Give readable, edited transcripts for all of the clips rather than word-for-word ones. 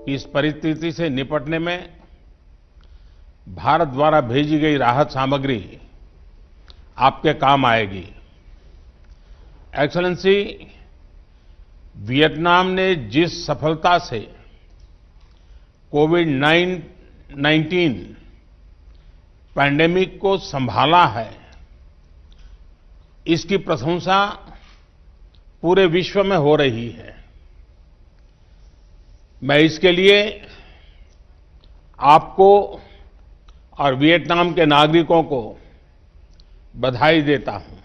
इस परिस्थिति से निपटने में भारत द्वारा भेजी गई राहत सामग्री आपके काम आएगी। एक्सेलेंसी, वियतनाम ने जिस सफलता से कोविड-19 पैंडेमिक को संभाला है, इसकी प्रशंसा पूरे विश्व में हो रही है। मैं इसके लिए आपको और वियतनाम के नागरिकों को बधाई देता हूं।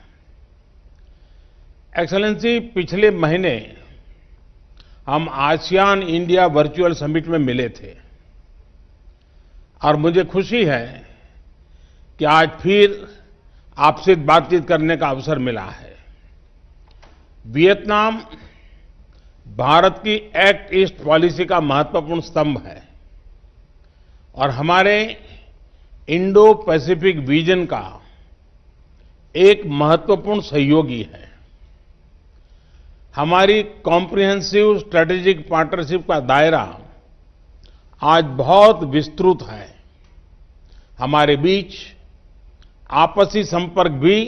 एक्सेलेंसी, पिछले महीने हम आसियान इंडिया वर्चुअल समिट में मिले थे और मुझे खुशी है कि आज फिर आपसे बातचीत करने का अवसर मिला है। वियतनाम भारत की एक्ट ईस्ट पॉलिसी का महत्वपूर्ण स्तंभ है और हमारे इंडो पैसिफिक विजन का एक महत्वपूर्ण सहयोगी है। हमारी कॉम्प्रिहेंसिव स्ट्रेटेजिक पार्टनरशिप का दायरा आज बहुत विस्तृत है। हमारे बीच आपसी संपर्क भी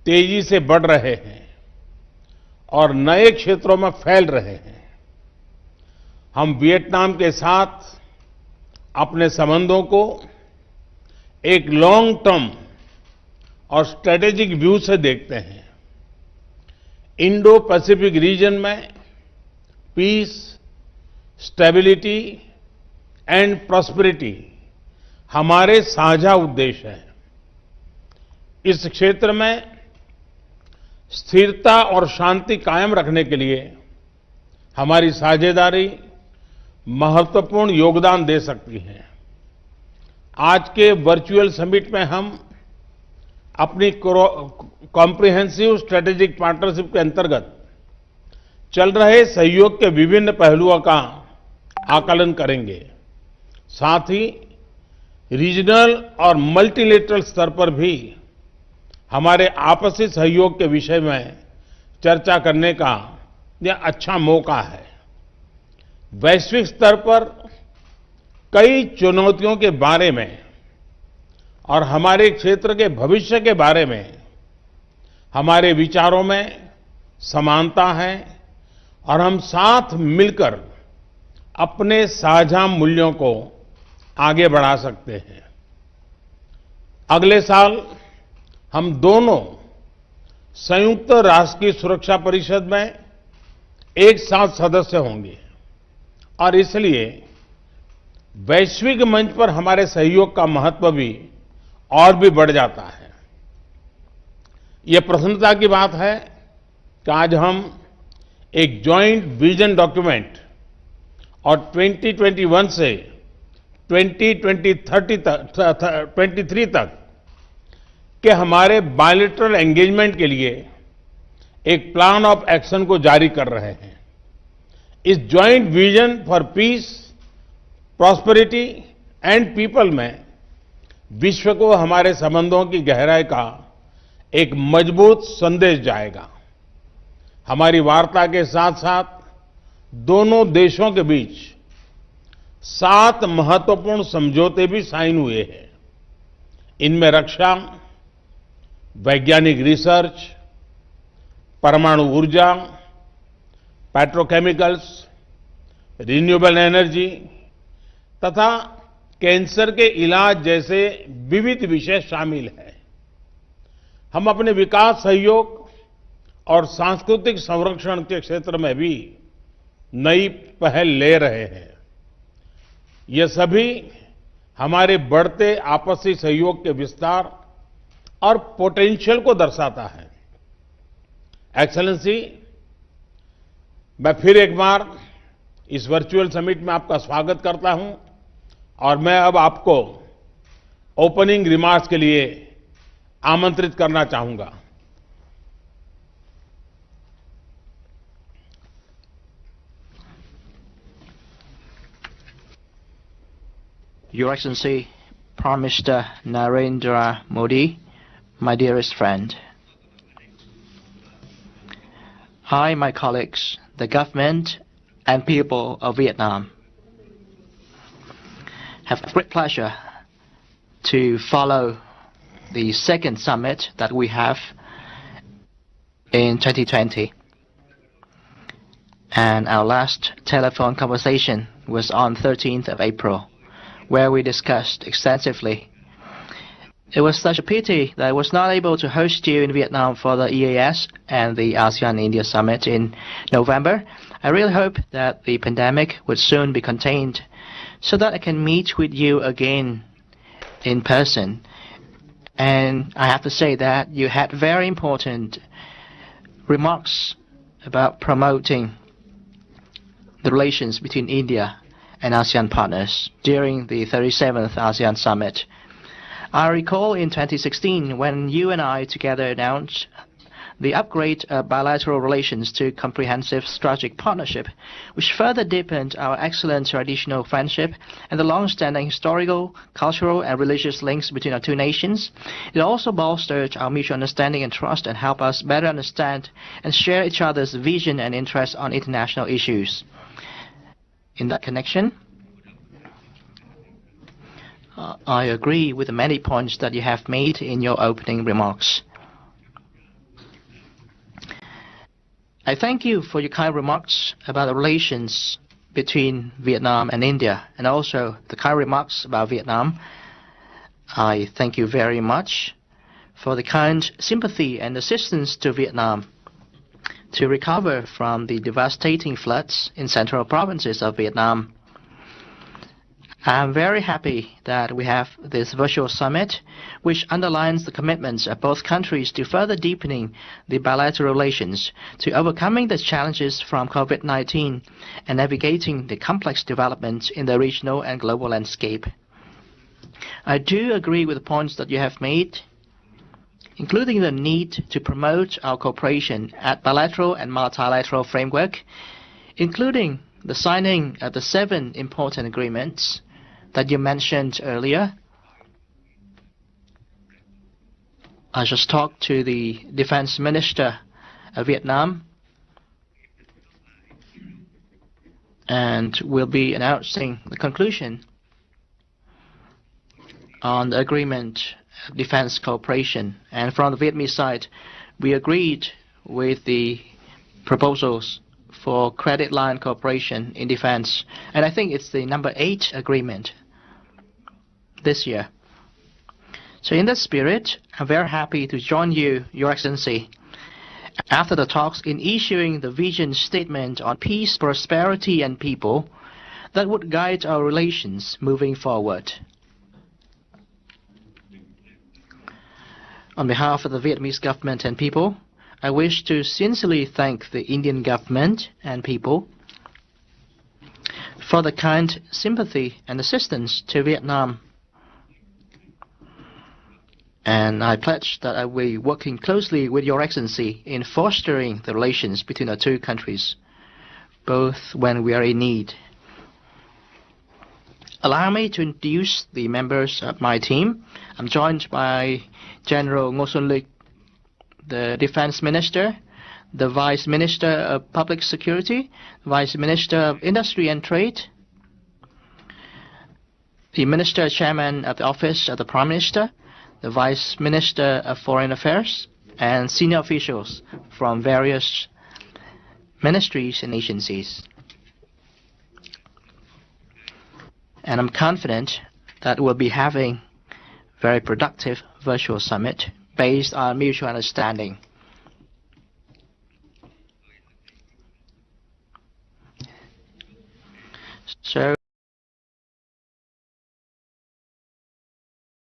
तेजी से बढ़ रहे हैं और नए क्षेत्रों में फैल रहे हैं। हम वियतनाम के साथ अपने संबंधों को एक लॉन्ग टर्म और स्ट्रेटेजिक व्यू से देखते हैं। इंडो पैसिफिक रीजन में पीस, स्टेबिलिटी एंड प्रॉस्पेरिटी हमारे साझा उद्देश्य हैं। इस क्षेत्र में स्थिरता और शांति कायम रखने के लिए हमारी साझेदारी महत्वपूर्ण योगदान दे सकती है। आज के वर्चुअल समिट में हम अपनी कॉम्प्रिहेंसिव स्ट्रेटेजिक पार्टनरशिप के अंतर्गत चल रहे सहयोग के विभिन्न पहलुओं का आकलन करेंगे। साथ ही रीजनल और मल्टीलेटरल स्तर पर भी हमारे आपसी सहयोग के विषय में चर्चा करने का यह अच्छा मौका है। वैश्विक स्तर पर कई चुनौतियों के बारे में और हमारे क्षेत्र के भविष्य के बारे में हमारे विचारों में समानता है और हम साथ मिलकर अपने साझा मूल्यों को आगे बढ़ा सकते हैं। अगले साल हम दोनों संयुक्त राष्ट्र की सुरक्षा परिषद में एक साथ सदस्य होंगे और इसलिए वैश्विक मंच पर हमारे सहयोग का महत्व भी और भी बढ़ जाता है। यह प्रसन्नता की बात है कि आज हम एक जॉइंट विजन डॉक्यूमेंट और 2021 से 2023 तक के हमारे बायलैटरल एंगेजमेंट के लिए एक प्लान ऑफ एक्शन को जारी कर रहे हैं। इस joint vision for piece, prosperity and people में विश्व को हमारे संबंधों की गहराई का एक मजबूत संदेश जाएगा। हमारी वार्ता के साथ साथ दोनों देशों के बीच 7 महत्वपूर्ण समझौते भी साइन हुए हैं। इनमें रक्षा, वैज्ञानिक रिसर्च, परमाणु ऊर्जा, पेट्रोकेमिकल्स, रिन्यूएबल एनर्जी तथा कैंसर के इलाज जैसे विविध विषय शामिल हैं। हम अपने विकास सहयोग और सांस्कृतिक संरक्षण के क्षेत्र में भी नई पहल ले रहे हैं। ये सभी हमारे बढ़ते आपसी सहयोग के विस्तार और पोटेंशियल को दर्शाता है। एक्सेलेंसी, मैं फिर एक बार इस वर्चुअल समिट में आपका स्वागत करता हूं और मैं अब आपको ओपनिंग रिमार्क्स के लिए आमंत्रित करना चाहूंगा। Your Excellency, Prime Minister Narendra Modi, my dearest friend. Hi, my colleagues. The government and people of Vietnam. Have great pleasure to follow the second summit that we have in 2020. And our last telephone conversation was on 13th of April, where we discussed extensively. It was such a pity that I was not able to host you in Vietnam for the EAS and the ASEAN-India Summit in November. I really hope that the pandemic would soon be contained so that I can meet with you again in person. And I have to say that you had very important remarks about promoting the relations between India and ASEAN partners during the 37th ASEAN Summit. I recall in 2016 when you and I together announced the upgrade of bilateral relations to comprehensive strategic partnership, which further deepened our excellent traditional friendship and the long-standing historical, cultural, and religious links between our two nations. It also bolstered our mutual understanding and trust and helped us better understand and share each other's vision and interests on international issues. In that connection, I agree with the many points that you have made in your opening remarks. I thank you for your kind remarks about the relations between Vietnam and India, and also the kind remarks about Vietnam. I thank you very much for the kind sympathy and assistance to Vietnam to recover from the devastating floods in central provinces of Vietnam. I'm very happy that we have this virtual summit, which underlines the commitments of both countries to further deepening the bilateral relations, to overcoming the challenges from COVID-19 and navigating the complex developments in the regional and global landscape. I do agree with the points that you have made, including the need to promote our cooperation at bilateral and multilateral framework, including the signing of the 7 important agreements that you mentioned earlier. I just talked to the Defense Minister of Vietnam, and we'll be announcing the conclusion on the agreement of defense cooperation. And from the Vietnamese side, we agreed with the proposals for credit line cooperation in defense. And I think it's the number 8 agreement this year. So in that spirit, I'm very happy to join you, Your Excellency, after the talks in issuing the vision statement on peace, prosperity, and people that would guide our relations moving forward. On behalf of the Vietnamese government and people, I wish to sincerely thank the Indian government and people for the kind sympathy and assistance to Vietnam. And I pledge that I will be working closely with Your Excellency in fostering the relations between our two countries, both when we are in need. Allow me to introduce the members of my team. I'm joined by General Nguyen Xuan Phuc, the Defense Minister, the Vice Minister of Public Security, Vice Minister of Industry and Trade, the Minister Chairman of the Office of the Prime Minister, the Vice Minister of Foreign Affairs, and senior officials from various ministries and agencies. And I'm confident that we'll be having a very productive virtual summit based on mutual understanding. So